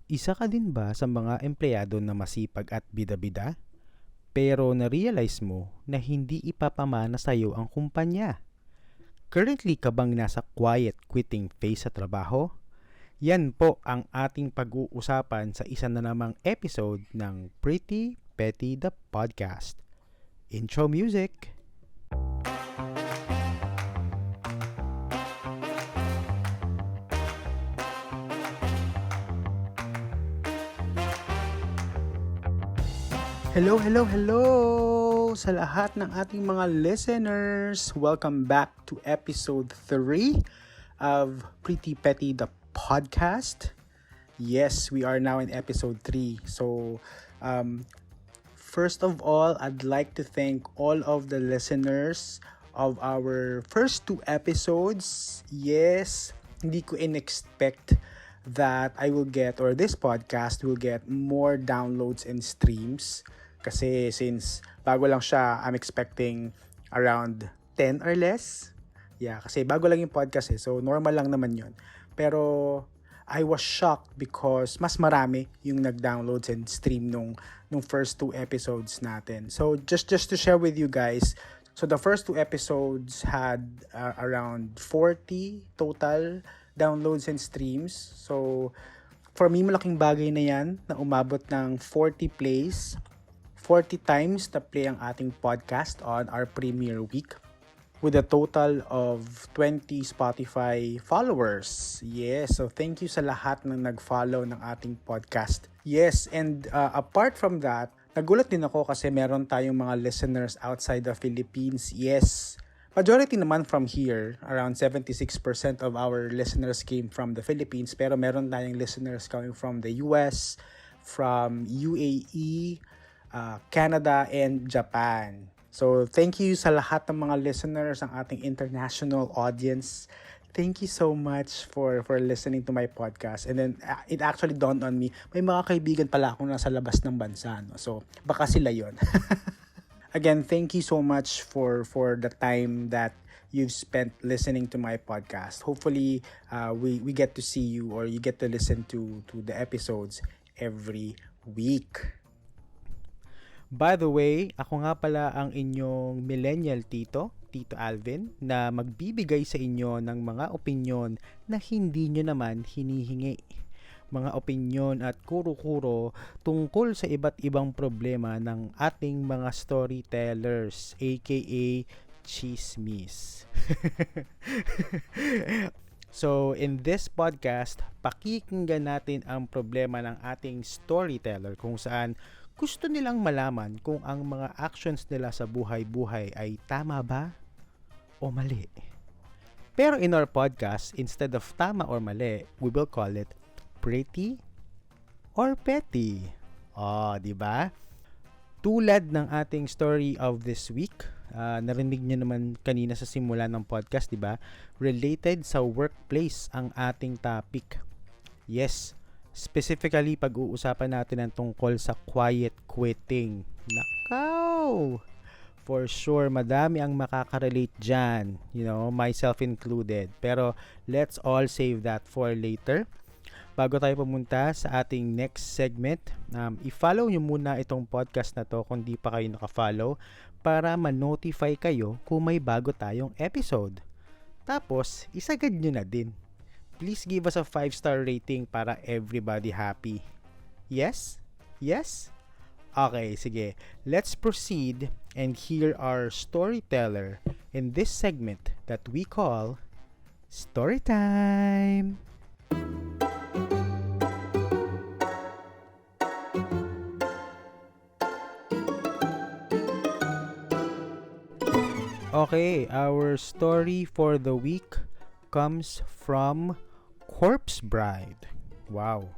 Isa ka din ba sa mga empleyado na masipag at bida-bida? Pero na-realize mo na hindi ipapamana sa'yo ang kumpanya? Currently ka bang nasa quiet quitting phase sa trabaho? Yan po ang ating pag-uusapan sa isa na namang episode ng Pretty Petty the Podcast. Intro music! Hello sa lahat ng ating mga listeners. Welcome back to episode 3 of Pretty Petty the Podcast. Yes, we are now in episode 3. So, first of all, I'd like to thank all of the listeners of our first 2 episodes. Yes, hindi ko in-expect that I will get, or this podcast will get more downloads and streams. Kasi since bago lang siya, I'm expecting around 10 or less. Yeah, kasi bago lang yung podcast so normal lang naman yun. Pero I was shocked because mas marami yung nag-downloads and stream nung first 2 episodes natin. So just to share with you guys, so the first 2 episodes had around 40 total downloads and streams. So for me, malaking bagay na yan na umabot ng 40 plays. 40 times na play ang ating podcast on our premiere week with a total of 20 Spotify followers. Yes, so thank you sa lahat na nag-follow ng ating podcast. Yes, and apart from that, nagulat din ako kasi meron tayong mga listeners outside the Philippines. Yes, majority naman from here, around 76% of our listeners came from the Philippines, pero meron tayong listeners coming from the US, from UAE, Canada, and Japan. So, thank you sa lahat ng mga listeners, ang ating international audience. Thank you so much for listening to my podcast. And then, it actually dawned on me, may mga kaibigan pala akong nasa labas ng bansa. No? So, baka sila yon. Again, thank you so much for the time that you've spent listening to my podcast. Hopefully, we get to see you or you get to listen to the episodes every week. By the way, ako nga pala ang inyong millennial Tito Alvin, na magbibigay sa inyo ng mga opinyon na hindi nyo naman hinihingi. Mga opinyon at kuro-kuro tungkol sa iba't ibang problema ng ating mga storytellers, aka chismis. So, in this podcast, pakikinggan natin ang problema ng ating storyteller kung saan gusto nilang malaman kung ang mga actions nila sa buhay-buhay ay tama ba o mali. Pero in our podcast, instead of tama or mali, we will call it pretty or petty. Oh, di ba? Tulad ng ating story of this week, narinig niyo naman kanina sa simula ng podcast, di ba? Related sa workplace ang ating topic. Yes, specifically, pag-uusapan natin ang tungkol sa quiet quitting. Nakaw! For sure, madami ang makaka-relate dyan. You know, myself included. Pero, let's all save that for later. Bago tayo pumunta sa ating next segment, i-follow nyo muna itong podcast na to kung di pa kayo naka-follow para ma-notify kayo kung may bago tayong episode. Tapos, isagad nyo na din. Please give us a 5-star rating para everybody happy. Yes? Yes? Okay, sige. Let's proceed and hear our storyteller in this segment that we call Storytime. Okay, our story for the week comes from Corpse Bride. Wow.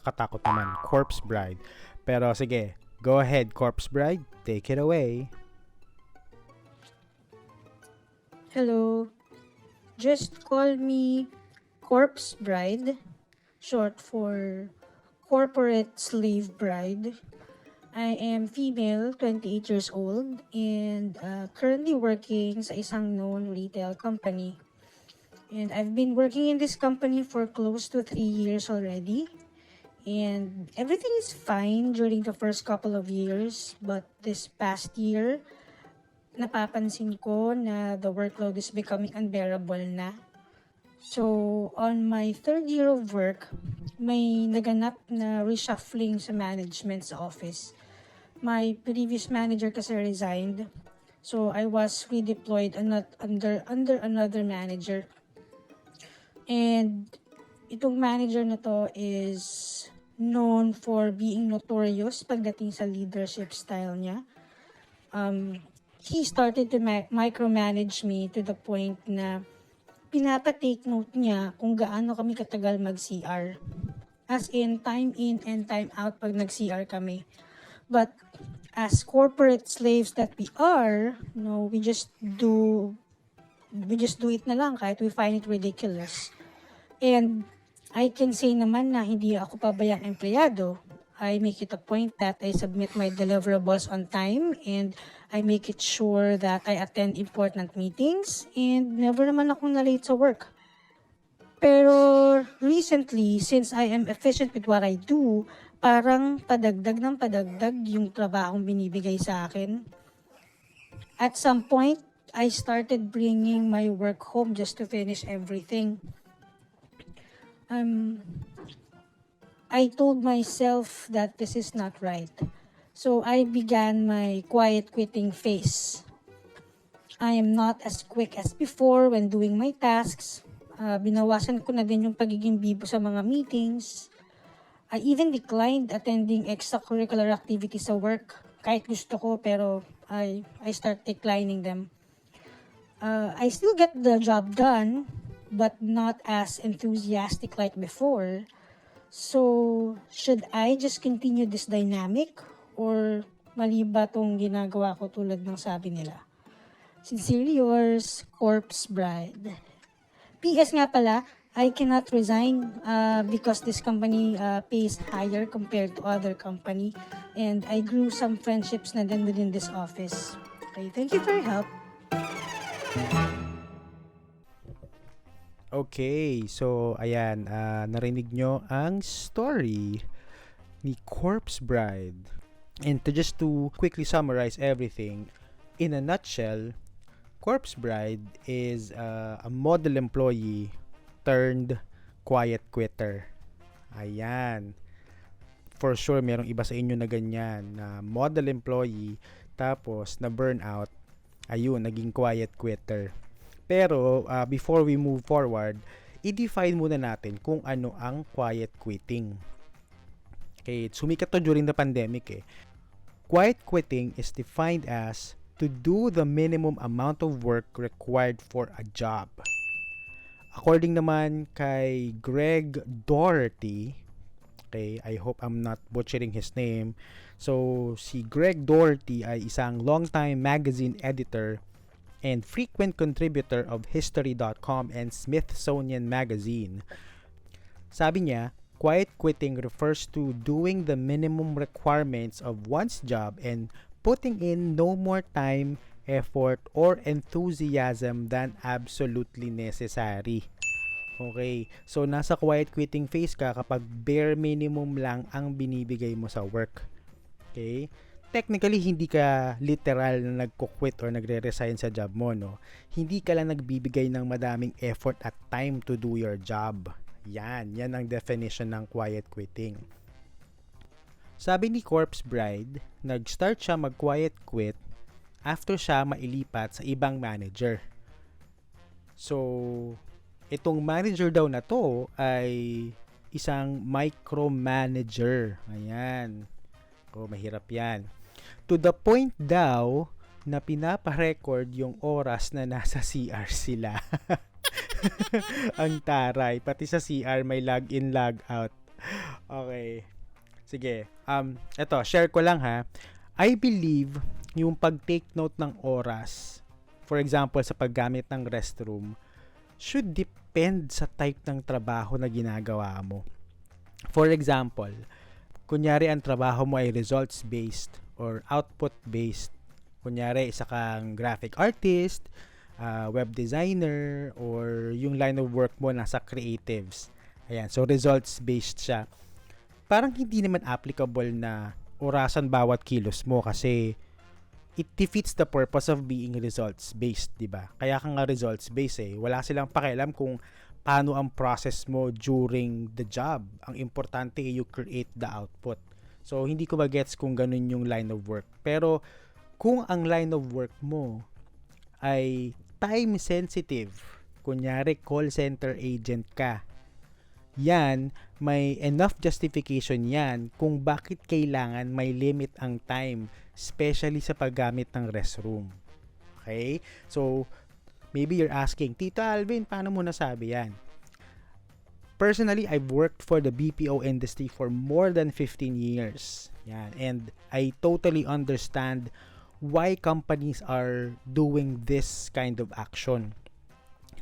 Katakot naman. Corpse Bride. Pero sige, go ahead, Corpse Bride. Take it away. Hello. Just call me Corpse Bride, short for Corporate Slave Bride. I am female, 28 years old, and currently working sa isang known retail company. And I've been working in this company for close to 3 years already. And everything is fine during the first couple of years, but this past year, napapansin ko na the workload is becoming unbearable na. So, on my third year of work, may naganap na reshuffling sa management's office. My previous manager kasi resigned, so I was redeployed under another manager. And itong manager na to is known for being notorious pagdating sa leadership style niya. He started to micromanage me to the point na pinapa-take note niya kung gaano kami katagal mag-CR. As in, time in and time out pag nag-CR kami. But as corporate slaves that we are, we just do it na lang kahit we find it ridiculous. And I can say naman na hindi ako pabayang empleyado. I make it a point that I submit my deliverables on time and I make it sure that I attend important meetings and never naman akong na-late sa work. Pero recently, since I am efficient with what I do, parang padagdag ng padagdag yung trabahong binibigay sa akin. At some point, I started bringing my work home just to finish everything. I told myself that this is not right. So I began my quiet quitting phase. I am not as quick as before when doing my tasks. Binawasan ko na din yung pagiging bibo sa mga meetings. I even declined attending extracurricular activities sa work. Kahit gusto ko, pero I start declining them. I still get the job done, but not as enthusiastic like before. So, should I just continue this dynamic? Or mali ba tong ginagawa ko tulad ng sabi nila? Sincerely yours, Corpse Bride. PS nga pala, I cannot resign because this company pays higher compared to other company. And I grew some friendships na din within this office. Okay, thank you for your help. Okay, so ayan, narinig nyo ang story ni Corpse Bride. And to quickly summarize everything, in a nutshell, Corpse Bride is a model employee turned quiet quitter. Ayan. For sure, merong iba sa inyo na ganyan, na model employee, tapos na burnout, ayun, naging quiet quitter. Pero, before we move forward, i-define muna natin kung ano ang quiet quitting. Okay, sumikat to during the pandemic eh. Quiet quitting is defined as to do the minimum amount of work required for a job. According naman kay Greg Doherty, okay, I hope I'm not butchering his name. So, si Greg Doherty ay isang longtime magazine editor and frequent contributor of History.com and Smithsonian Magazine. Sabi niya, quiet quitting refers to doing the minimum requirements of one's job and putting in no more time, effort, or enthusiasm than absolutely necessary. Okay, so nasa quiet quitting phase ka kapag bare minimum lang ang binibigay mo sa work. Okay? Technically, hindi ka literal na nagko-quit or nagre-resign sa job mo, no? Hindi ka lang nagbibigay ng madaming effort at time to do your job. Yan ang definition ng quiet quitting. Sabi ni Corpse Bride, nag-start siya mag-quiet quit after siya mailipat sa ibang manager. So, itong manager daw na to ay isang micromanager. Ayan. Mahirap yan. To the point daw na pinapa-record yung oras na nasa CR sila. Ang taray. Pati sa CR may log-in, log-out. Okay. Sige. Eto, share ko lang ha. I believe yung pag-take note ng oras, for example, sa paggamit ng restroom, should depend sa type ng trabaho na ginagawa mo. For example, kunyari ang trabaho mo ay results-based or output-based. Kunyari, isa kang graphic artist, web designer, or yung line of work mo nasa creatives. Ayan, so results-based siya. parang hindi naman applicable na orasan bawat kilos mo kasi it defeats the purpose of being results-based, di ba? Kaya ka nga results-based eh. Wala silang pakialam kung paano ang process mo during the job. Ang importante you create the output. So, hindi ko magets kung ganun yung line of work. Pero, kung ang line of work mo ay time sensitive, kunyari call center agent ka, yan, may enough justification yan kung bakit kailangan may limit ang time, especially sa paggamit ng restroom. Okay? So, maybe you're asking, Tito Alvin, paano mo nasabi yan? Personally, I've worked for the BPO industry for more than 15 years. Yan, and I totally understand why companies are doing this kind of action.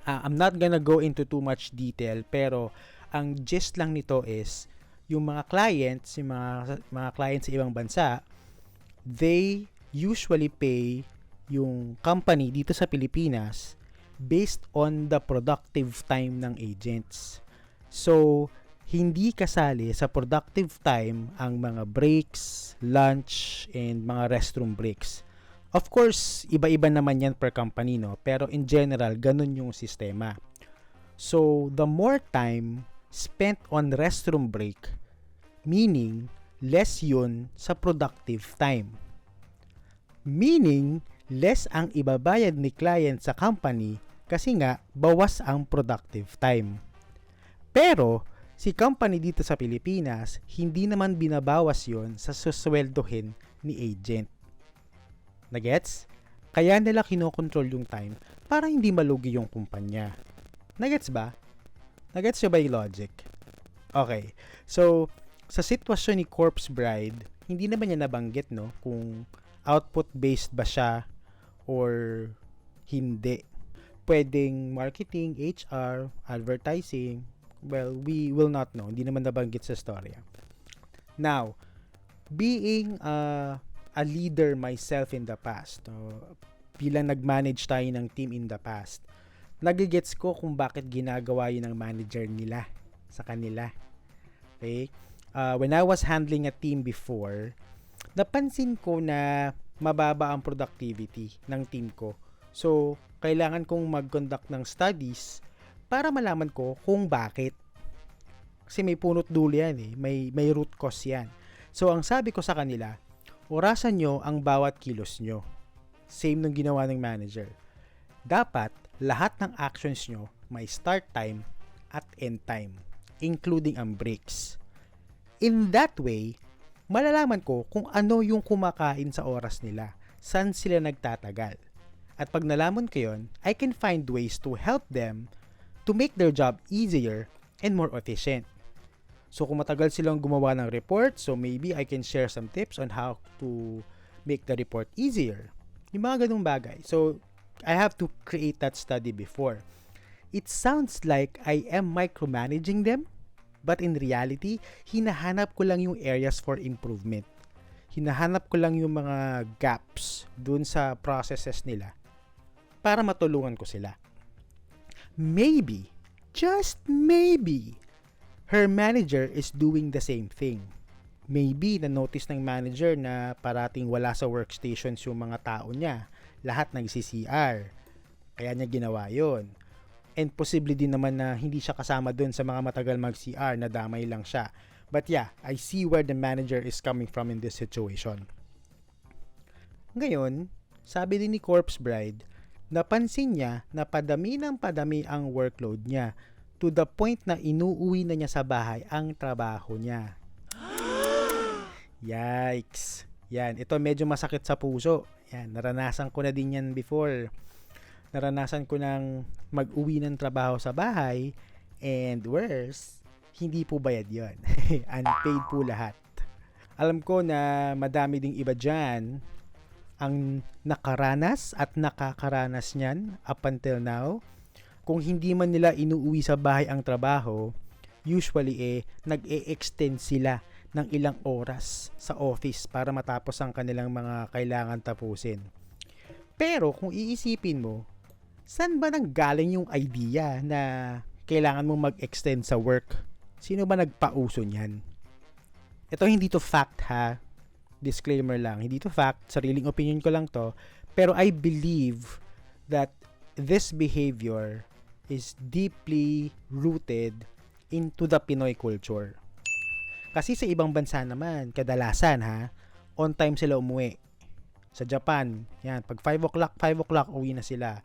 I'm not gonna go into too much detail, pero ang gist lang nito is yung mga clients, yung mga clients sa ibang bansa, they usually pay yung company dito sa Pilipinas based on the productive time ng agents. So, hindi kasali sa productive time ang mga breaks, lunch, and mga restroom breaks. Of course, iba-iba naman yan per company, no? Pero in general, ganun yung sistema. So, the more time spent on restroom break, meaning, less yun sa productive time. Meaning, less ang ibabayad ni client sa company kasi nga, bawas ang productive time. Pero, si company dito sa Pilipinas, hindi naman binabawas yon sa susweldohin ni agent. Nagets? Kaya nila kinokontrol yung time para hindi malugi yung kumpanya. Nagets ba? Nagets nyo ba yung logic? Okay. So, sa sitwasyon ni Corpse Bride, hindi naman niya nabanggit, no, kung output-based ba siya or hindi. Pwedeng marketing, HR, advertising. Well, we will not know. Hindi naman nabanggit sa storya. Now, being a leader myself in the past, bilang nag-manage tayo ng team in the past, nagigets ko kung bakit ginagawa yun ng manager nila sa kanila. Okay? When I was handling a team before, napansin ko na mababa ang productivity ng team ko. So, kailangan kong mag-conduct ng studies para malaman ko kung bakit. Kasi may punot dulo yan eh. May root cause yan. So, ang sabi ko sa kanila, orasan nyo ang bawat kilos nyo. Same nung ginawa ng manager. Dapat, lahat ng actions nyo may start time at end time, including ang breaks. In that way, malalaman ko kung ano yung kumakain sa oras nila, saan sila nagtatagal. At pag nalaman ko yun, I can find ways to help them to make their job easier and more efficient. So kung matagal silang gumawa ng report, so maybe I can share some tips on how to make the report easier. Yung mga ganung bagay. So I have to create that study before. It sounds like I am micromanaging them, but in reality, hinahanap ko lang yung areas for improvement. Hinahanap ko lang yung mga gaps dun sa processes nila para matulungan ko sila. Maybe, just maybe, her manager is doing the same thing. Maybe na-notice ng manager na parating wala sa workstations yung mga tao niya. Lahat nag-CCR. Kaya niya ginawa yon. And possibly din naman na hindi siya kasama dun sa mga matagal mag-CR, na damay lang siya. But yeah, I see where the manager is coming from in this situation. Ngayon, sabi din ni Corpse Bride, napansin niya na padami ng padami ang workload niya to the point na inuuwi na niya sa bahay ang trabaho niya. Yikes! Yan, ito medyo masakit sa puso. Yan, naranasan ko na din yan before. Naranasan ko nang mag-uwi ng trabaho sa bahay and worse, hindi po bayad yon. Unpaid po lahat. Alam ko na madami ding iba dyan ang nakaranas at nakakaranas niyan up until now. Kung hindi man nila inuuwi sa bahay ang trabaho, usually nag-e-extend sila ng ilang oras sa office para matapos ang kanilang mga kailangan tapusin. Pero kung iisipin mo, saan ba nanggaling yung idea na kailangan mong mag-extend sa work? Sino ba nagpauso niyan? Ito hindi to fact ha. Disclaimer lang. Hindi to fact. Sariling opinion ko lang to. Pero I believe that this behavior is deeply rooted into the Pinoy culture. Kasi sa ibang bansa naman, kadalasan ha, on time sila umuwi. Sa Japan, yan, pag 5 o'clock, uwi na sila.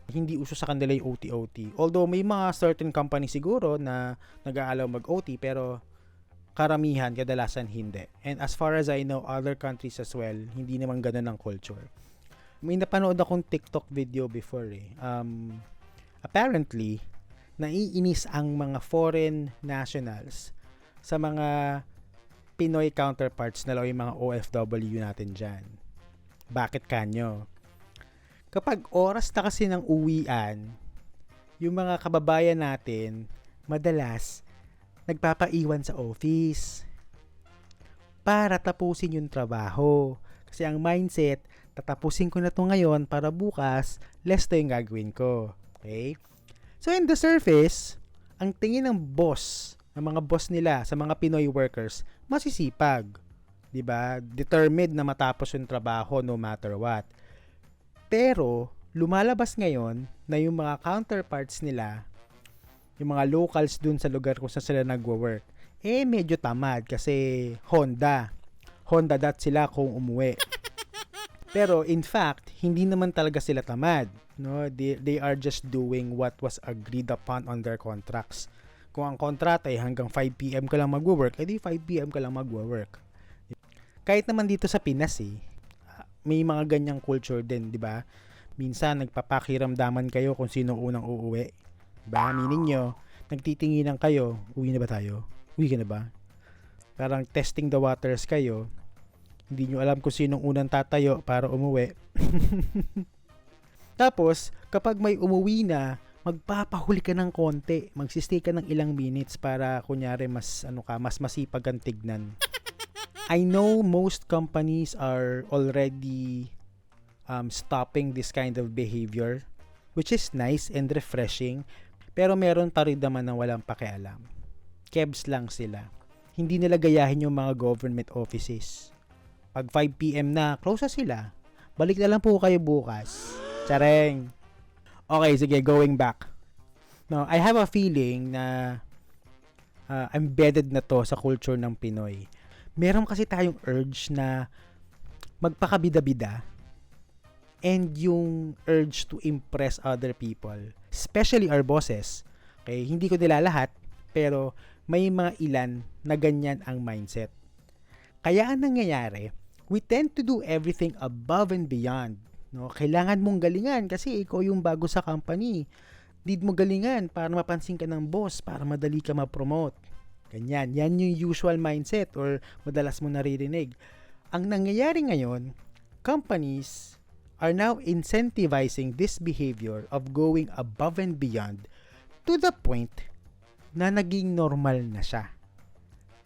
Hindi uso sa kanila yung OT-OT. Although may mga certain company siguro na nag-aalaw mag-OT, pero karamihan, kadalasan hindi. And as far as I know, other countries as well, hindi naman ganun ang culture. May napanood akong TikTok video before apparently, naiinis ang mga foreign nationals sa mga Pinoy counterparts na yung mga OFW natin dyan. Bakit kanyo? Kapag oras na kasi ng uwian, yung mga kababayan natin, madalas, nagpapaiwan sa office para tapusin yung trabaho. Kasi ang mindset, tatapusin ko na to ngayon para bukas, less to yung gagawin ko. Okay? So in the surface, ang tingin ng boss, ng mga boss nila sa mga Pinoy workers, masisipag. 'Di ba? Determined na matapos yung trabaho no matter what. Pero lumalabas ngayon na yung mga counterparts nila, yung mga locals dun sa lugar kung saan sila nagwo-work, medyo tamad kasi Honda that sila kung umuwi. Pero in fact, hindi naman talaga sila tamad. No? They are just doing what was agreed upon on their contracts. Kung ang kontrata ay hanggang 5 PM ka lang magwo-work, edi 5 PM ka lang magwo-work. Kahit naman dito sa Pinas may mga ganyang culture din, di ba? Minsan nagpapakiramdaman kayo kung sino unang uuwi. Diba? Meaning nyo, nagtitinginan kayo, uwi na ba tayo? Uwi ka na ba? Parang testing the waters kayo. Hindi nyo alam kung sinong unang tatayo para umuwi. Tapos, kapag may umuwi na, magpapahuli ka ng konti. Magsistay ka ng ilang minutes para kunyari mas masipag ang tignan. I know most companies are already stopping this kind of behavior, which is nice and refreshing, pero meron pa rin naman na walang pakialam. Kebs lang sila. Hindi nila gayahin yung mga government offices. Pag 5 PM na, close na sila. Balik na lang po kayo bukas. Tsareng. Okay, sige, going back. Now, I have a feeling na embedded na to sa culture ng Pinoy. Meron kasi tayong urge na magpakabida-bida and yung urge to impress other people, especially our bosses. Okay, hindi ko nila lahat, pero may mga ilan na ganyan ang mindset. Kaya ang nangyayari, we tend to do everything above and beyond. No? Kailangan mong galingan kasi ikaw yung bago sa company. Need mo galingan para mapansin ka ng boss, para madali ka ma-promote. Ganyan. Yan yung usual mindset or madalas mo naririnig. Ang nangyayari ngayon, companies are now incentivizing this behavior of going above and beyond to the point na naging normal na siya.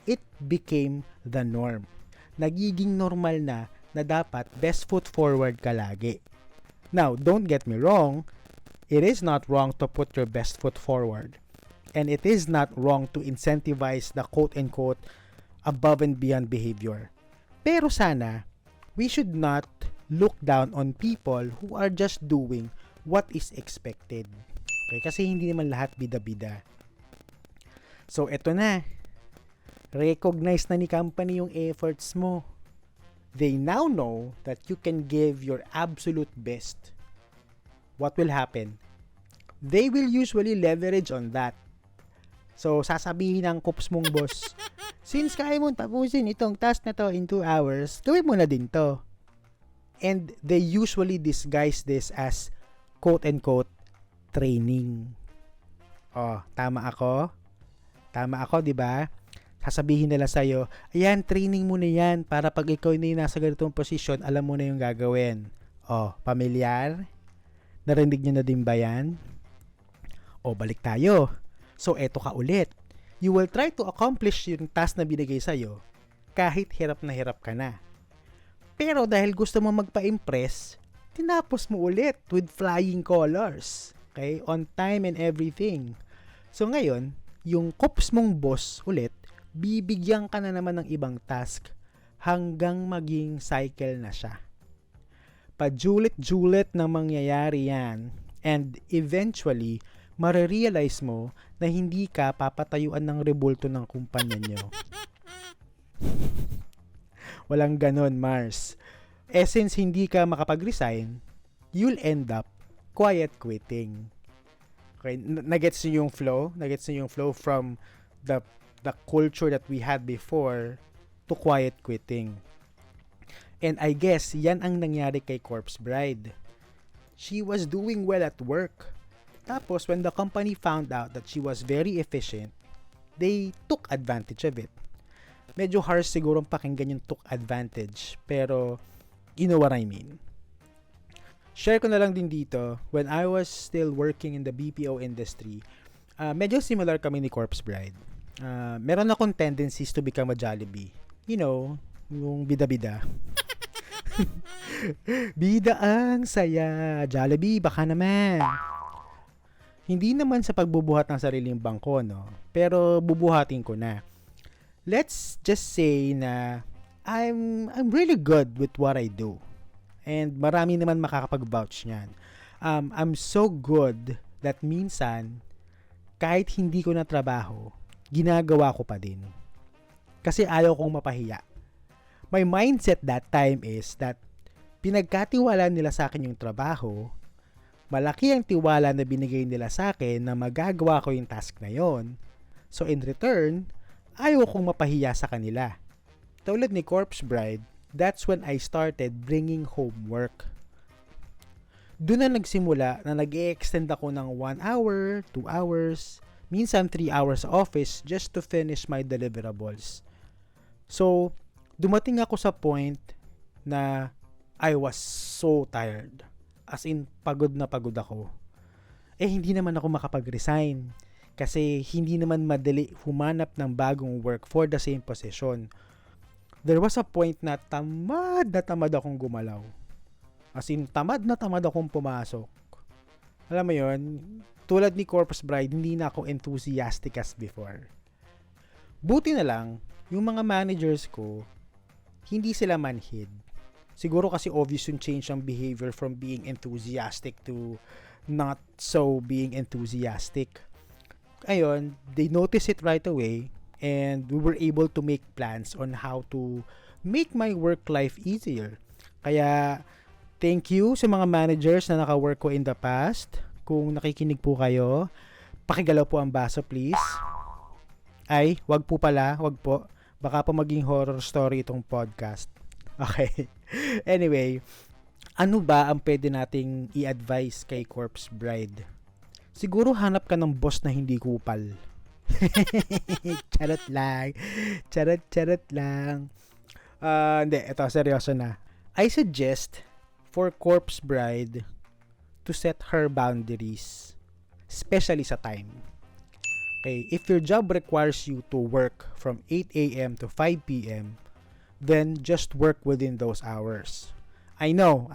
It became the norm. Nagiging normal na dapat best foot forward ka lagi. Now, don't get me wrong, it is not wrong to put your best foot forward. And it is not wrong to incentivize the quote-unquote above and beyond behavior. Pero sana, we should not look down on people who are just doing what is expected. Okay? Kasi hindi naman lahat bida-bida. So, eto na. Recognize na ni company yung efforts mo. They now know that you can give your absolute best. What will happen? They will usually leverage on that. So, sasabihin ng kups mong boss, since kaya mo tapusin itong task na to in 2 hours, gawin mo na din to. And they usually disguise this as quote-unquote training. Oh, tama ako? Tama ako, di ba? Sasabihin nila sa'yo, ayan, training mo na yan para pag ikaw na yung nasa ganitong posisyon, alam mo na yung gagawin. Oh, pamilyar? Narinig nyo na din ba yan? O, balik tayo. So, eto ka ulit. You will try to accomplish yung task na binigay sa'yo kahit hirap ka na. Pero dahil gusto mo magpa-impress, tinapos mo ulit with flying colors. Okay? On time and everything. So, ngayon, yung kops mong boss ulit, bibigyan ka na naman ng ibang task hanggang maging cycle na siya. Pajulit-julit na mangyayari yan, and eventually, marirealize mo na hindi ka papatayuan ng rebulto ng kumpanya nyo. Walang ganon, Mars. Since hindi ka makapag-resign, you'll end up quiet quitting. Okay, nagets niyo yung flow? Nagets niyo yung flow from the culture that we had before to quiet quitting. And I guess yan ang nangyari kay Corpse Bride. She was doing well at work. Tapos when the company found out that she was very efficient, they took advantage of it. Medyo harsh siguro pakinggan yung took advantage, pero you know what I mean. Share ko na lang din dito, when I was still working in the BPO industry, medyo similar kami ni Corpse Bride. Meron akong tendencies to become a Jollibee. You know, yung bida-bida. Bida ang saya. Jollibee, baka naman. Hindi naman sa pagbubuhat ng sariling bangko, no? Pero bubuhatin ko na. Let's just say na I'm really good with what I do. And marami naman makakapag-vouch niyan. I'm so good that minsan, kahit hindi ko na trabaho, ginagawa ko pa din. Kasi ayaw kong mapahiya. My mindset that time is that pinagkatiwala nila sa akin yung trabaho, malaki ang tiwala na binigay nila sa akin na magagawa ko yung task na yon. So in return, ayaw kong mapahiya sa kanila. Tulad ni Corpse Bride, that's when I started bringing home work. Doon na nagsimula na nag-i-extend ako ng 1 hour, 2 hours, minsan 3 hours sa office just to finish my deliverables. So, dumating ako sa point na I was so tired. As in, pagod na pagod ako. Hindi naman ako makapag-resign kasi hindi naman madali humanap ng bagong work for the same position. There was a point na tamad akong gumalaw. As in, tamad akong pumasok. Alam mo yon, tulad ni Corpse Bride, hindi na ako enthusiastic as before. Buti na lang, yung mga managers ko, hindi sila manhid. Siguro kasi obvious yung change ng behavior from being enthusiastic to not so being enthusiastic. Ayun, they noticed it right away and we were able to make plans on how to make my work life easier. Kaya, thank you sa mga managers na naka-work ko in the past. Kung nakikinig po kayo, pakigalaw po ang baso please. Ay, wag po pala, wag po. Baka pa maging horror story itong podcast. Okay. Anyway, ano ba ang pwede nating i-advise kay Corpse Bride? Siguro hanap ka ng boss na hindi kupal. Charot lang. Charot lang. Hindi, ito, seryoso na. I suggest for Corpse Bride to set her boundaries, especially sa time. Okay, if your job requires you to work from 8 a.m. to 5 p.m., then just work within those hours. I know,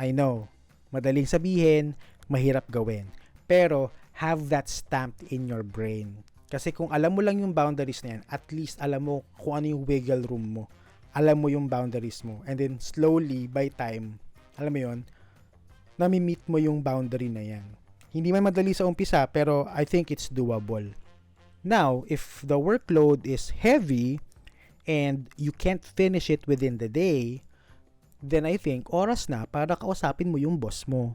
madaling sabihin, mahirap gawin. Pero, have that stamped in your brain. Kasi kung alam mo lang yung boundaries na yan, at least alam mo kung ano yung wiggle room mo. Alam mo yung boundaries mo. And then, slowly, by time, alam mo yun, nami-meet mo yung boundary na yan. Hindi man madali sa umpisa, pero I think it's doable. Now, if the workload is heavy, and you can't finish it within the day, then I think oras na para kausapin mo yung boss mo.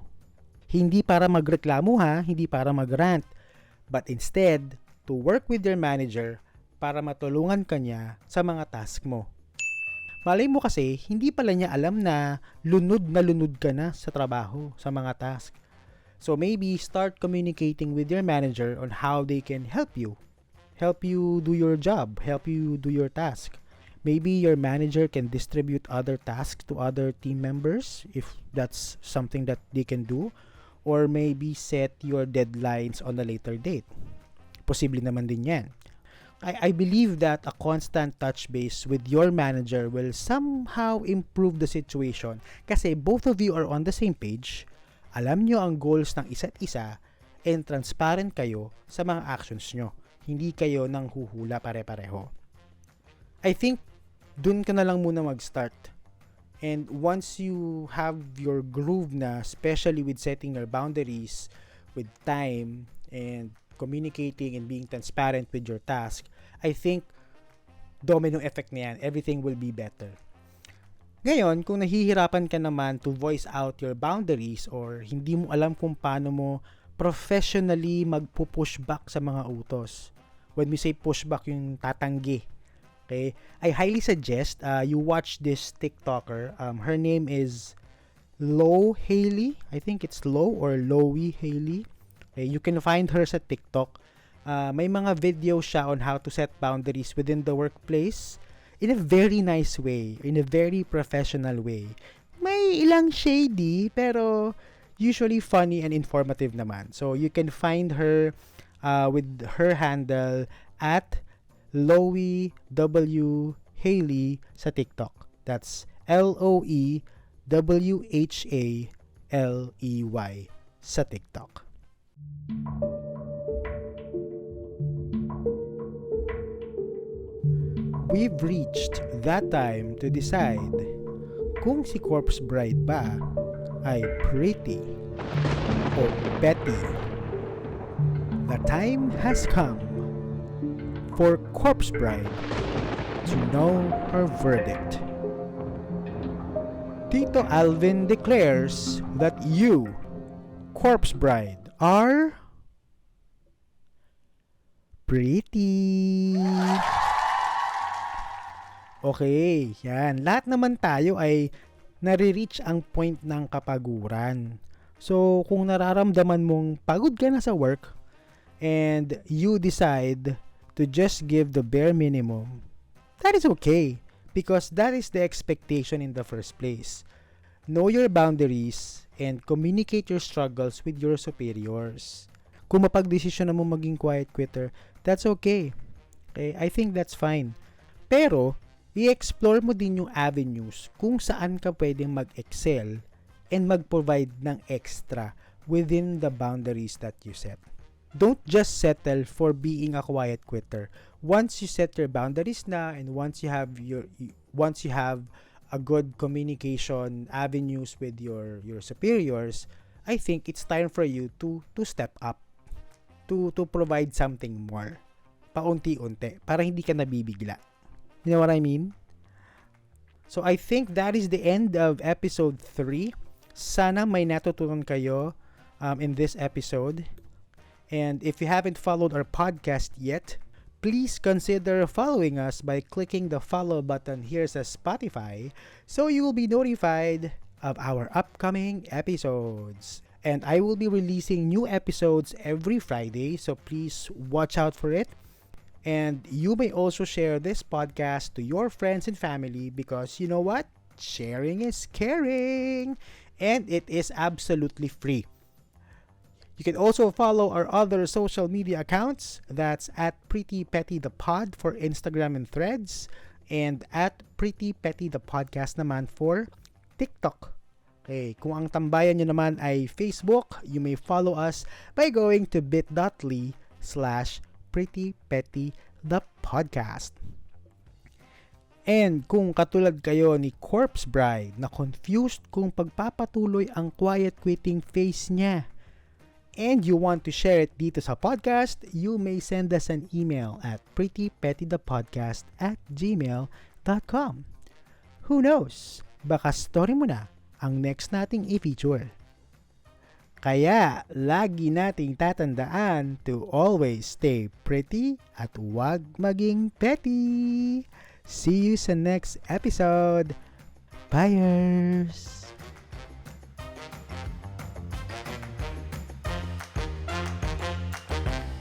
Hindi para magreklamo ha, hindi para magrant, but instead, to work with your manager para matulungan ka niya sa mga task mo. Malay mo kasi, hindi pala niya alam na lunod ka na sa trabaho, sa mga task. So maybe start communicating with your manager on how they can help you do your job, help you do your task. Maybe your manager can distribute other tasks to other team members if that's something that they can do, or maybe set your deadlines on a later date. Posible naman din yan. I believe that a constant touch base with your manager will somehow improve the situation kasi both of you are on the same page, alam nyo ang goals ng isa't isa, and transparent kayo sa mga actions nyo. Hindi kayo nang huhula pare-pareho. I think dun ka na lang muna mag-start. And once you have your groove na, especially with setting your boundaries, with time, and communicating and being transparent with your task, I think domino effect na yan. Everything will be better. Ngayon, kung nahihirapan ka naman to voice out your boundaries or hindi mo alam kung paano mo professionally magpo-push back sa mga utos. When we say push back, yung tatanggi. Okay? I highly suggest you watch this TikToker. Her name is Lo Hailey. I think it's Lo or Loey Hailey. Okay? You can find her sa TikTok. May mga video siya on how to set boundaries within the workplace in a very nice way, in a very professional way. May ilang shady, pero usually funny and informative naman. So you can find her with her handle at Loey W Hailey sa TikTok. That's LOEWHALEY sa TikTok. We've reached that time to decide kung si Corpse Bride ba ay pretty o petty. The time has come for Corpse Bride to know her verdict. Tito Alvin declares that you, Corpse Bride, are pretty. Okay, yan. Lahat naman tayo ay nare-reach ang point ng kapaguran. So, kung nararamdaman mong pagod ka na sa work and you decide to just give the bare minimum, that is okay because that is the expectation in the first place. Know your boundaries and communicate your struggles with your superiors. Kung mapagdesisyon na mo maging quiet quitter, that's okay. Okay, I think that's fine. Pero, i-explore mo din yung avenues kung saan ka pwedeng mag-excel and mag-provide ng extra within the boundaries that you set. Don't just settle for being a quiet quitter. Once you set your boundaries na and once you have a good communication avenues with your superiors, I think it's time for you to step up, to provide something more. Paunti-unti para hindi ka nabibigla. You know what I mean? So I think that is the end of episode 3. Sana may natutunan kayo in this episode. And if you haven't followed our podcast yet, please consider following us by clicking the follow button here sa Spotify so you will be notified of our upcoming episodes. And I will be releasing new episodes every Friday, so please watch out for it. And you may also share this podcast to your friends and family because you know what? Sharing is caring. And it is absolutely free. You can also follow our other social media accounts. That's at Pretty Petty the Pod for Instagram and Threads. And at Pretty Petty the Podcast naman for TikTok. Okay, kung ang tambayan nyo naman ay Facebook, you may follow us by going to bit.ly/Pretty Petty the Podcast. And kung katulad kayo ni Corpse Bride na confused kung pagpapatuloy ang quiet quitting phase niya and you want to share it dito sa podcast, you may send us an email at prettypettythepodcast@gmail.com. Who knows? Baka story mo na ang next nating i-feature. Kaya, lagi nating tatandaan to always stay pretty at huwag maging petty. See you sa next episode. Byeers!